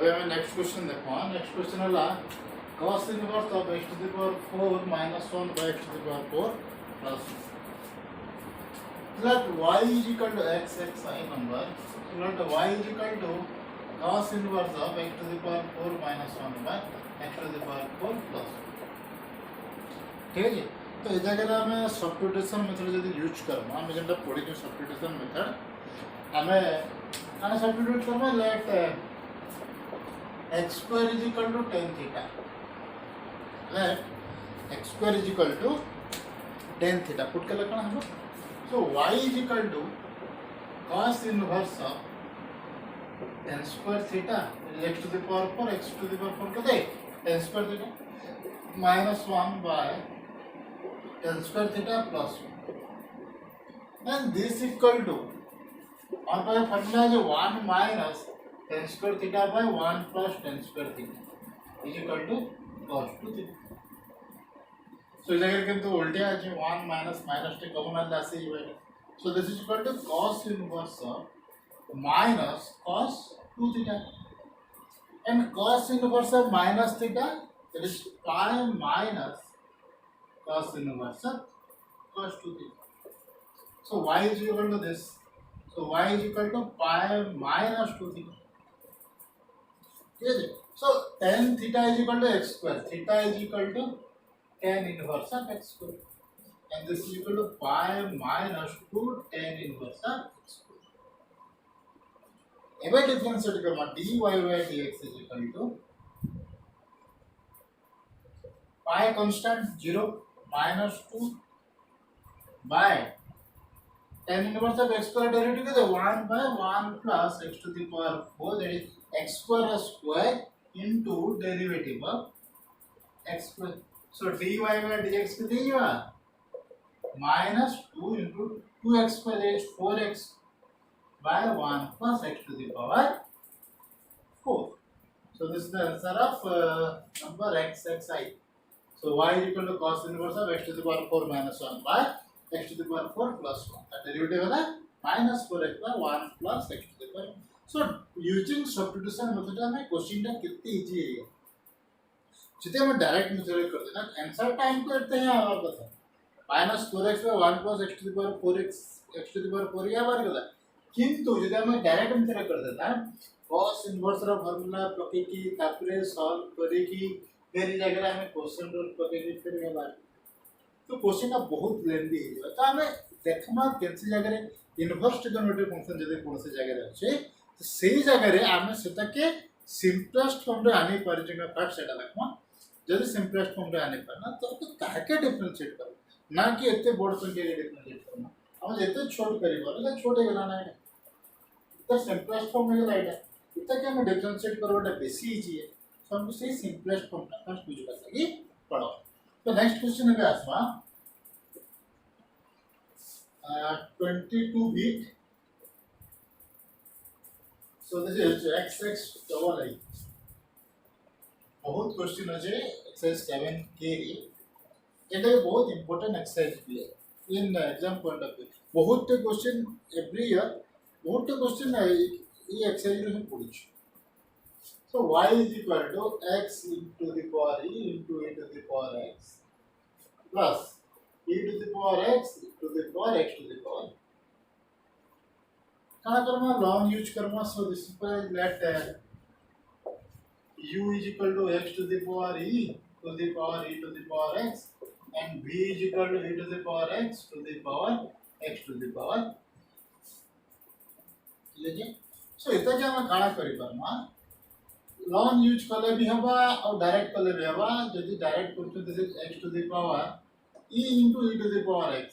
अबे हमें next question देखो। नेक्स्ट क्वेश्चन है cos inverse of x to the power 4 minus 1 by x to the power 4 plus let y is equal to x I number, let y is equal to cos inverse of x to the power 4 minus 1 by x to the power 4 plus। ठीक है जी। तो ये जगह हमें substitution method जब use करना हम जेंटा पढ़ी जो सब्स्टिट्यूशन मेथड हमें आने सब्स्टिट्यूट करना late x square is equal to tan theta, let x square is equal to tan theta put के लिखना है। so y is equal to cos inverse of tan square theta x to the power 4 x to the power 4 कितने tan square theta minus 1 by tan square theta plus 1 and this equal to और पर formula जो 1 minus tan square theta by 1 plus tan square theta is equal to cos 2 theta। so इस जगह किंतु उल्टे आज 1 minus minus टे common आला से ही बैठे। so this is equal to cos inverse of minus cos 2 theta and cos inverse of minus theta, that is pi minus cos inverse of cos 2 theta। so y is equal to this, so y is equal to pi minus 2 theta। ठीक है। so tan theta is equal to x square, theta is equal to tan inverse of x square and this is equal to pi minus 2 tan inverse of x square। एवं differentiate करना dy by dx is equal to pi constant 0 minus 2 by tan inverse of x square derivative is 1 by 1 plus x to the power 4, that is x square into derivative of x square। so dy by dx कितनी है minus 2 into 2x square, that is 4x by 1 plus x to the power 4। so this is the answer of number xi। so y is equal to cos inverse of x to the power 4 minus 1 by x to the power 4 plus 1, the derivative है minus 4x by 1 plus x to the power। so using substitution method हमें question टा कितनी easy है। जितने हम direct method कर देना answer time करते हैं और बता minus 4x by 1 plus x to the power 4x x to the power 4 या बार करता किंतु जब हम डायरेक्ट मेथड कर देता cos इनवर्स रा फार्मूला पके की तापरे सॉल्व करे की फिर जगह हमें क्वेश्चन रूल पके की फिर ये बात तो क्वेश्चन का बहुत लेंदी है। तो हमें देखमा कैसे जगह इनवर्स ट्रिगोनोमेट्रिक फंक्शन जदि कोन से जगह अछि तो सेही जगह रे हमें सेटा के सिंपलेस्ट फॉर्म रे आनी पारि जे फर्स्ट सेटा देखमा जदि सिंपलेस्ट फॉर्म रे आनी पारना तो ताके डिफरेंशिएट कर ना कि एते बड़ संख्या रे डिफरेंशिएट करना हम जेते छोट करी बोले तो छोटे गला ना है तो सिंपलेस्ट फॉर्म में लाइट है इतना के हम डिफरेंशिएट करवाटा बेसी इजी है। सो हम से सिंपलेस्ट फॉर्म का फर्स्ट यूज कर सकी पढ़ो। तो नेक्स्ट क्वेश्चन है आसमा 22 bit. so this is xx double I बहुत क्वेश्चन है एक्सरसाइज 7 के एटा बहुत इंपोर्टेंट एक्सरसाइज भी है in exam point of view. बहुत क्वेश्चन एवरी ईयर बहुत क्वेश्चन है ये एक्सरसाइज रे हम पढ़ी। so y is equal to x into the power e into e to the power x plus e to the power x to the power x to the power कहाँ करना long use करना। so this is why let u is equal to x to the power e to the power e to the power x and b is equal to e to the power x to the power x to the power। ठीक है। so इतना क्या हम काना करी करना long use कले भी हवा और डायरेक्ट कले भी हवा। यदि डायरेक्ट करते this is x to the power e into e to the power x,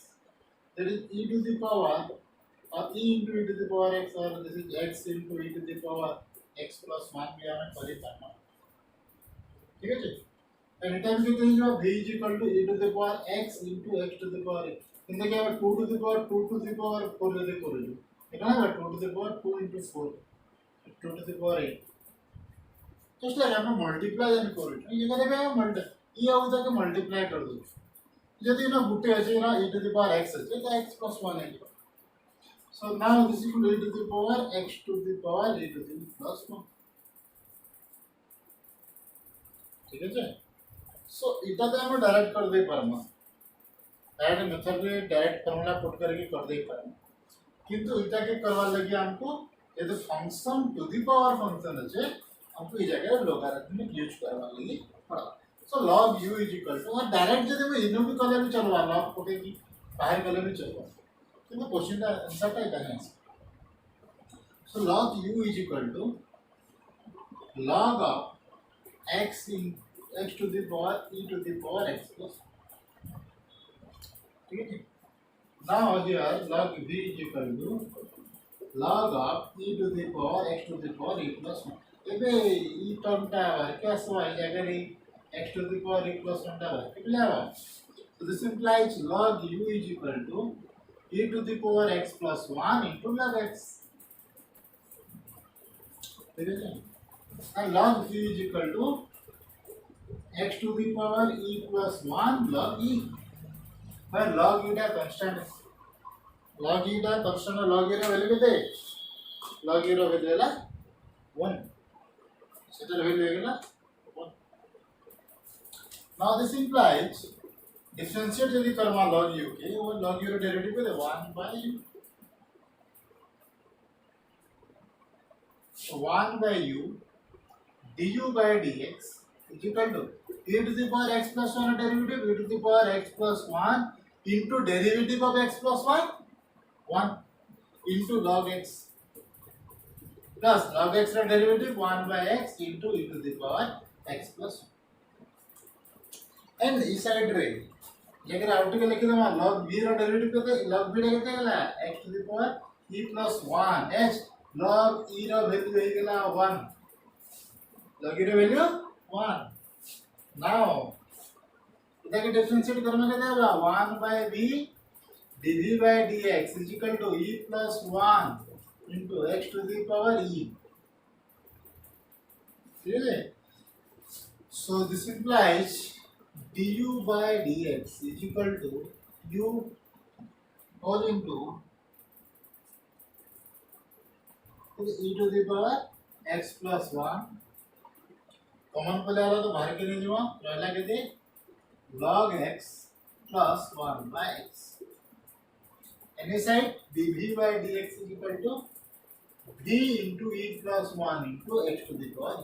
that is e to the power or e into e to the power x, or this is x into e to the power x plus 1 भी हमें करी करना। ठीक है जी। Any time भी कहीं जो v is equal to e to the power x into x to the power x इनके क्या 2 to the power 2 to the power 4 ले करो जो इतना है 2 to the power 2 into 4 2 to the power 8 तो इसलिए हमें मल्टीप्लाई एंड करो ये करे हम मल्टी ये होता है कि मल्टीप्लाई कर दो यदि ना गुटे है ना e to the power x है तो x plus 1 है। so now this is equal to e to the power x to the power e to the plus 1। ठीक है। सो इटा तो हम डायरेक्ट कर दे पारमा, डायरेक्ट मेथड रे डायरेक्ट फॉर्मूला पुट करके कर दे पारमा, किंतु इटा के करवा लगी हमको ये तो function to the power function अच्छे हमको ये जगह लोगारिथमिक यूज करवा लगी पड़ा। So log u is equal to और डायरेक्ट जब इनो भी कले भी चलवा log कोटे की बाहर कले भी चलवा, तो क्वेश्चन का आंसर का इतना है। So log u is equal to log of x in x to the power e to the power x plus, ठीक है। now here log v is equal to log of e to the power x to the power e plus 1, एबे ई term टा क्या सो आ जाएगा रे x to the power e plus 1 टा कितना आवा, so this implies log u is equal to e to the power x plus 1 into log x, ठीक है। and log v is equal to x to the power e plus 1 log e, where log e का constant है, log e का constant है, log e रा value कितने, log e रा value है 1, सेटा वैल्यू है ना 1। now this implies डिफरेंशिएट यदि करवा log u के वो log u रा डेरिवेटिव कितने 1 by u, so 1 by u du by dx is equal to e to the power x plus 1 derivative e to the power x plus 1 into derivative of x plus 1 1 into log x plus log x का derivative 1 by x into e to the power x plus 1, and इस side रे लेकर out के लिखे दमा log v रा derivative कितने, log v रा कितने गला x to the power e plus 1 h log e रा वैल्यू है गला 1, log e रा वैल्यू 1। now इधर के डिफरेंशिएट करने के देगा 1 by v dv by dx is equal to e plus 1 into x to the power e, ठीक है। so this implies du by dx is equal to u all into e to the power x plus 1, common पहले आ रहा तो बाहर के नहीं जुआ रहला कहते log x plus 1 by x, any side dv by dx is equal to v into e plus 1 into x to the power,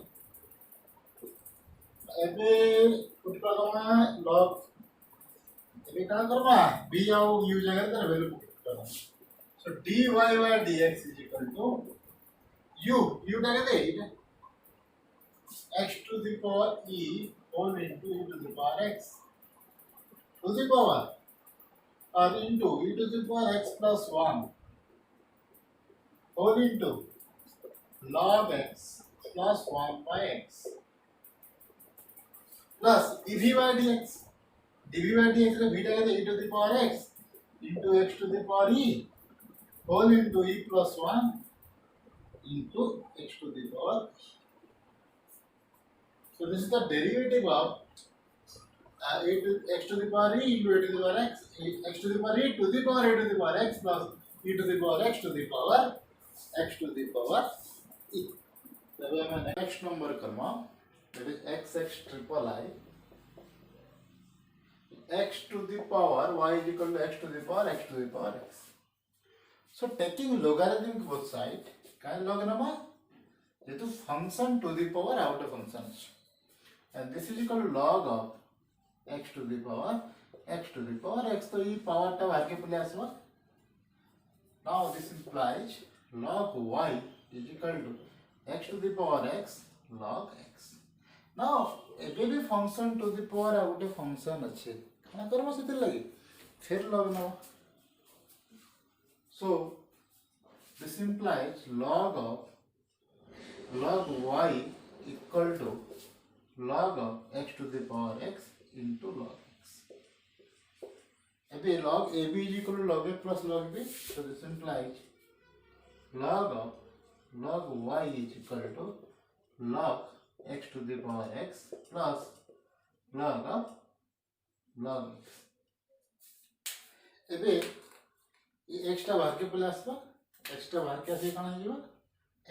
एबे पुट कर दूंगा log, एबे क्या करवा v और u जगह तर वैल्यू पुट करना, so dy by dx is equal to u क्या कहते हैं x to the power e whole into e to the power x to the power or into e to the power x plus 1 whole into log x plus 1 by x plus dv by dx, dv by dx का beta कहते e to the power x into x to the power e whole into e plus 1 into x to the power, so this is the derivative of e to x to the power e into e to the power x, x to the power e to the power e to the power x plus e to the power x to the power x to the power e, तब हमें next number करना that is xx triple I x to the power y is equal to x to the power x to the power x, so taking logarithm both side क्या log नमा ये तो function to the power out of function, and this is equal to log of x to the power x to the power x, तो ये power टा बाहर के पहले आसवा, now this implies log y is equal to x to the power x log x, now एबे भी function to the power आ गोटे function अच्छे खाना करबो सेतिर लगी फिर log नवा, so this implies log of log y equal to log of x to the power x into log x, एबे log ab is equal to log a plus log b, so this implies log of log y is equal to log x to the power x plus log of log x, एबे ये x टा बाहर के पहले आसबा x टा बाहर के आसे कना जीवा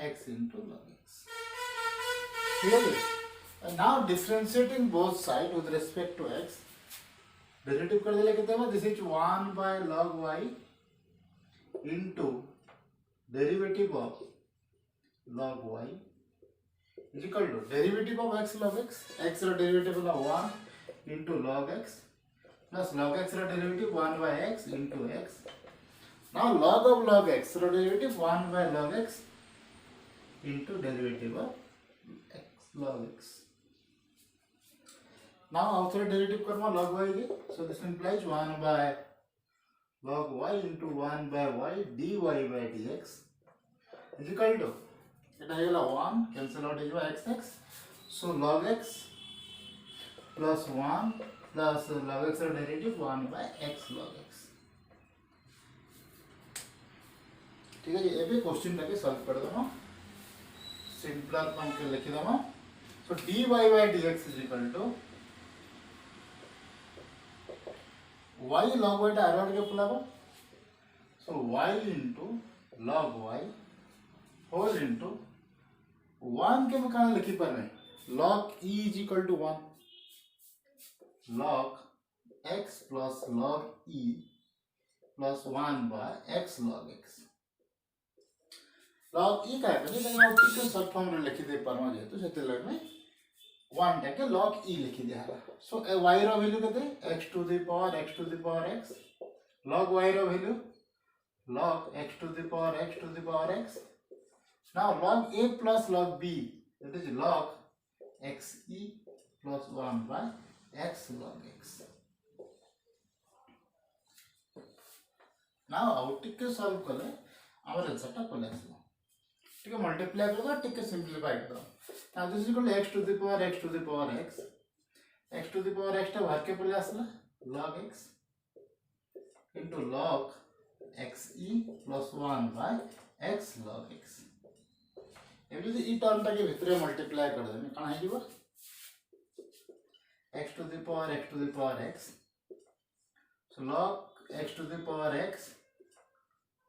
x into log x, ठीक है। And now differentiating both sides with respect to x, derivative कर दिले कितने में, this is 1 by log y into derivative of log y is equal to derivative of x log x रा derivative ला 1 into log x plus log x रा derivative 1 by x into x. Now log of log x रा derivative 1 by log x into derivative of x log x. Now outside derivative karma log y के, so this implies 1 by log y into 1 by y dy by dx is equal to, it is 1 cancel out is x x, so log x plus 1 plus log x derivative 1 by x log x. ठीक है जी, ये भी question टाके solve कर दो, simpler form के लिख दो. So dy by dx is equal to y log y टा आर के पुलाबो, so y into log y whole into 1 के मकान लिखी पर नहीं, log e is equal to 1 log x plus log e plus 1 by x log x. log e का है नहीं, मैं आपको शॉर्ट फॉर्म में लिखी दे पर मैं जेतु सेते लग में 1 टा के log e लिखी दिया है. सो y रो वैल्यू कितने, x to the power x log y रो value log x to the power x. Now log a plus log b, that is log x e plus 1 by x log x. Now out के solve करें हमारे answer टा पहले से ठीक है, multiply करो ठीक है, सिंपलीफाई करो. now this is equal to x to the power x to the power x टा बाहर के पहले आसला log x into log x e plus 1 by x log x. एवं ई टर्म टा के भीतर मल्टीप्लाई कर देने कौन है जीवा x to the power x, so log x to the power x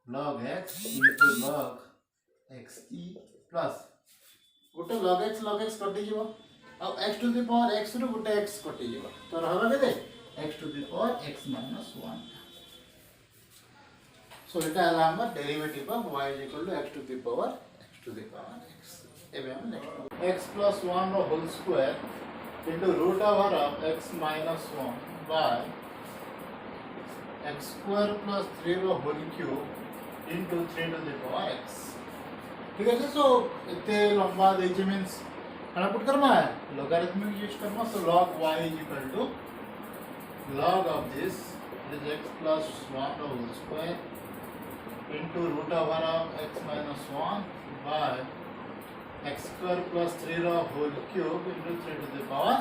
log x into log x e plus गोटे log x कटि जीवा, अब x to the power x रो गोटे x कटि जीवा, तो रहबा केते x to the power x minus 1. so एटा हला हमर derivative of y is equal to x to the power x. एबे हम नेक्स्ट x plus 1 रो whole square into root over of x minus 1 by x square plus 3 रो whole cube into 3 to the power x. ठीक है, सो इतने लंबा देखे means खाना पुट करना है, लॉगरिथमिक यूज करना. सो log y is equal to log of this is x plus 1 whole square into root over of x minus 1 by x square plus 3 whole cube into 3 to the power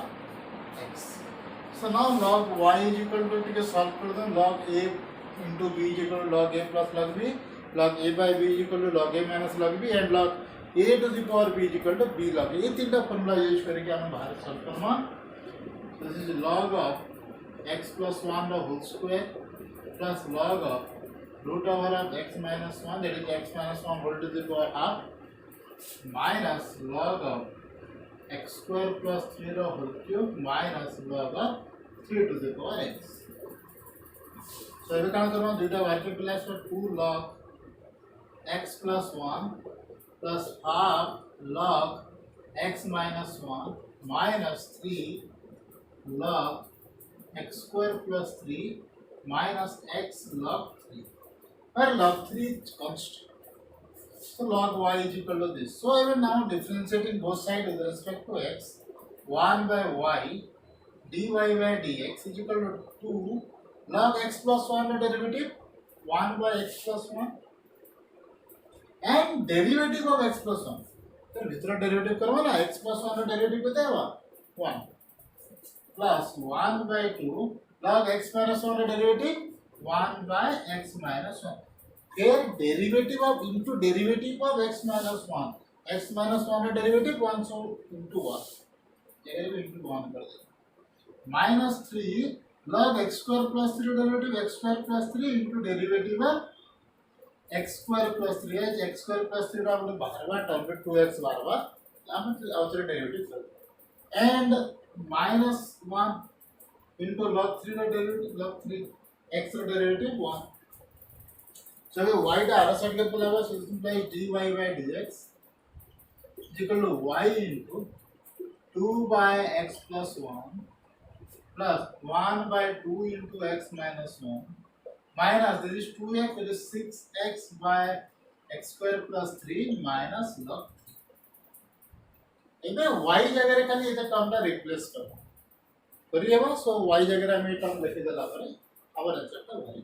x. So now log y is equal to ठीक है solve कर दो, log a into b is equal to log a plus log b, log a by b is equal to log a minus log b and log a to the power b is equal to b log a. ये तीनटा formula use करके हम बाहर solve करना. This is log of x plus 1 whole square plus log of root over of x minus 1, that is x minus 1 whole to the power half minus log of x square plus 3 whole cube minus log of 3 to the power x. So ये क्या करना, दूसरा वाक्य plus 2 log x plus 1 plus half log x minus 1 minus 3 log x square plus 3 minus x log 3, where log 3 is constant. So log y is equal to this. So even now differentiating both sides with respect to x, 1 by y dy by dx is equal to 2 log x plus 1 derivative 1 by x plus 1 and derivative of x plus 1. तो भीतर derivative करवा ना, x plus 1 derivative कितना है 1 plus 1 by 2 log x minus 1 derivative 1 by x minus 1. फिर derivative of into derivative of x minus 1, x minus 1 derivative 1 so into 1, derivative into 1 कर दे minus 3 log x square plus 3 derivative x square plus 3 into derivative of x square plus 3 है, x square plus 3 का हमने बाहर बार term पे 2x बार बार यहाँ पे outside derivative कर. and minus 1 into log 3 ର derivative log 3 x ର derivative 1. So we y ଟା आर साइड के पला बस implies dy by dx is equal to y into 2 by x plus 1 plus 1 by 2 into x minus 1 minus this is 2x, it is 6x by x square plus 3 minus log 3. ଏବେ y ଜାଗାରେ ଖାଲି ଏଟା ଟର୍ମଟା replace करबो करिएबा. सो y ଜାଗାରେ ଆମେ term ଲେଖି ଦେଲା ପରେ आवर आंसरଟା बाहरी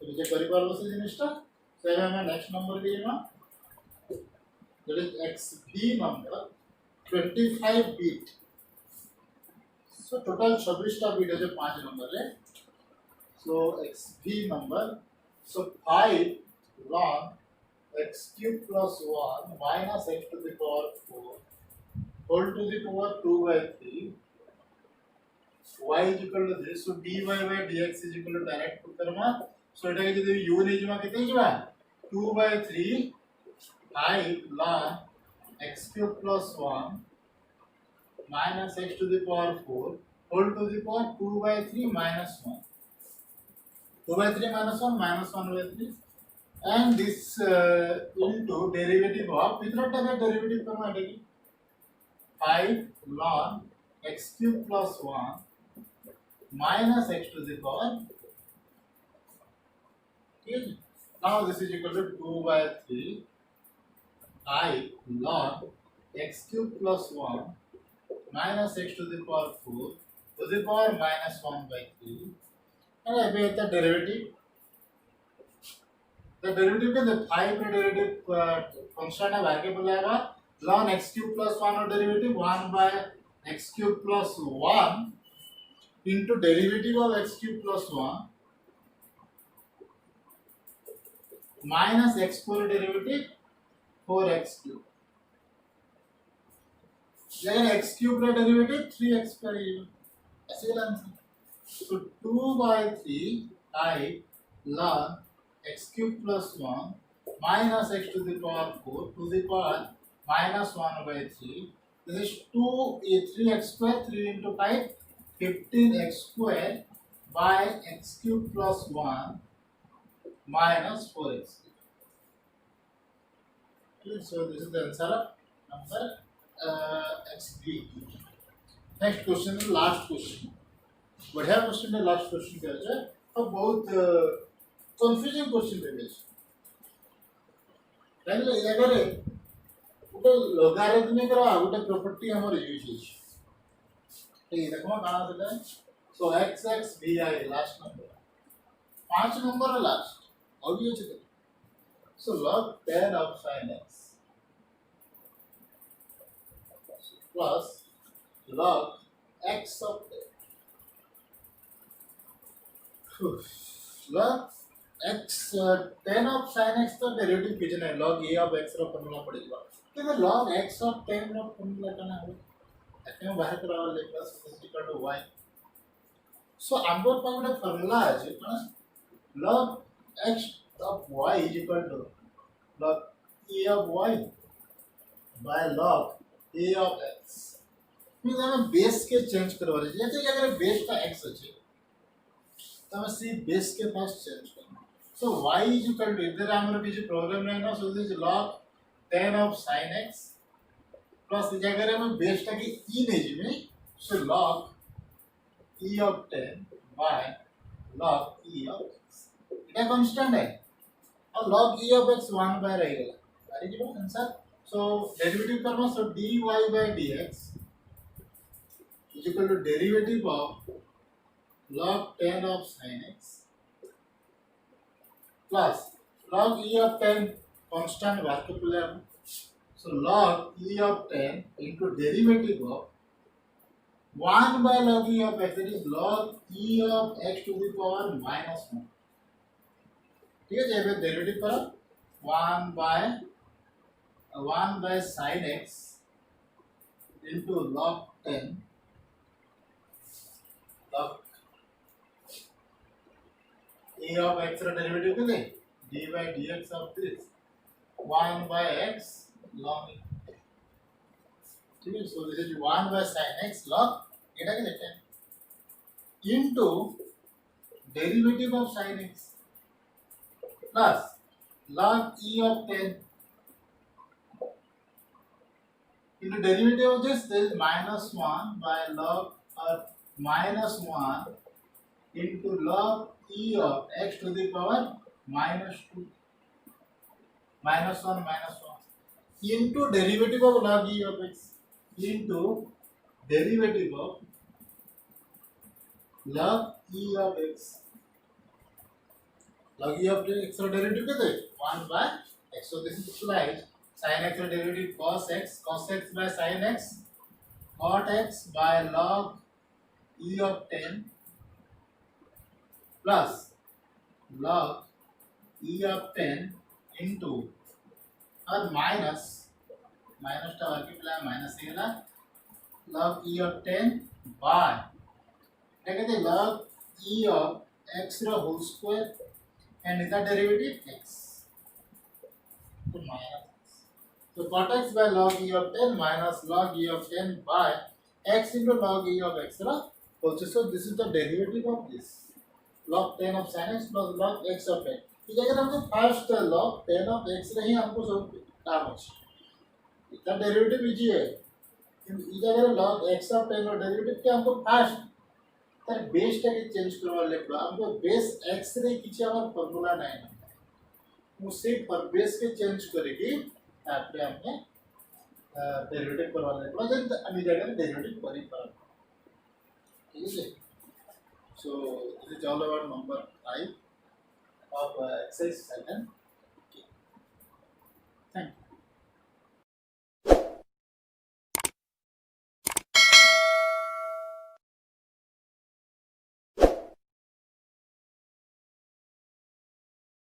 तो जे करि पारबो से जिनिसटा. सो ଏବେ ଆମେ नेक्स्ट नंबर दिएमा that is xb number 25 bit. So total 26 टा बिट है 5 नंबर रे. So xb number, so 5 log x cube plus 1 minus x to the power 4 whole to the power 2 by 3 y is equal to this. So dy by dx is equal to direct put Karma. So एटा के जदि u नै जमा केते जबा 2 by 3 5 log x cube plus 1 minus x to the power 4 whole to the power 2 by 3 minus 1. 2 by 3 minus 1 minus 1 by 3 and this into derivative of कितना time derivative करना है देखिए 5 log x cube plus 1 minus x to the power. Okay. Now this is equal to 2 by 3 5 log x cube plus 1 minus x to the power 4 to the power minus 1 by 3. And I made the derivative. The derivative के the 5 का derivative function है variable आएगा log x cube plus 1 और derivative 1 by x cube plus 1 into derivative of x cube plus 1 minus x square derivative 4x cube. लेकिन x cube का derivative 3x square है. ऐसे ही answer. So 2 by 3 I log x cube plus 1 minus x to the power 4 to the power minus 1 by 3. This is 3x square 3 into 5 15x square by x cube plus 1 minus 4x. Okay, so this is the answer of number xb. Next question is last question. बढ़िया question है. Last question क्या है और बहुत confusing question है base. पहले अगर ଗୋଟେ logarithmic ର ଗୋଟେ property हमर यूज है. ठीक देखो काना देले. सो xx vi last number 5 number last और ये है. So log 10 of sin x plus log x of log x 10 of sin x तो डेरिवेटिव किछ नै. log a of x रो फॉर्मूला पड़ी जबा. तो log x of 10 रो फॉर्मूला कना हो एते बाहर करावा ले plus equal to y. So हमर पर ଗୋଟେ फॉर्मूला আছে कोन log x of y is equal to log a of y by log a of x. Means हम बेस के चेंज करवा रहे. जैसे अगर बेस का x আছে तो हम सी बेस के पास चेंज करना. सो y इज इक्वल टू इधर हमर किसी प्रोग्राम नहीं ना. So this log 10 of sin x plus इस जगह में बेस टा की e नहीं में. सो log e of 10 by log e of x. এটা कांस्टेंट है और log e of x 1 by रहेगा. अरे जी आंसर. सो डेरिवेटिव करना. सो dy by dx is equal to derivative of log 10 of sin x plus log e of 10 constant variable. So log e of 10 into derivative of 1 by log e of x, that is log e of x to the power minus 1. ठीक है. जब derivative करो 1 by sin x into log 10 log a of x रा derivative कितने d by dx of this 1 by x log ठीक है. So this is 1 by sin x log এটা কে লিখেন into derivative of sin x plus log e of 10 into derivative of this is minus 1 by log or minus 1 into log e of x to the power minus 2 minus 1 into derivative of log e of x into derivative of log e of x. Log e of x का derivative कितना है? 1 by x. So this is implies sin x का derivative cos x by sin x, cot x by log e of 10 plus log e of 10 into और minus टा multiply minus से ना log e of 10 by क्या कहते हैं log e of x रा whole square and इसका derivative x तो minus. So cot x by log e of 10 minus log e of 10 by x into log e of x रा whole. So this is the derivative of this log 10 of sin x plus log x of 10. इस जगह हमको first log 10 of x रे ही हमको सब काम है. इसका डेरिवेटिव इजी है. इस जगह log x of 10 और डेरिवेटिव क्या हमको फर्स्ट तर बेस टाके चेंज करवा ले पड़ा. हमको बेस x रे किसी हमारा फॉर्मूला नहीं है. उसे पर बेस के चेंज करेगी आपने हमने डेरिवेटिव करवा ले पड़ा. जब अभी जगह डेरिवेटिव करी पड़ा. ठीक है. So this is all about number 5 of exercise 7. Thank you.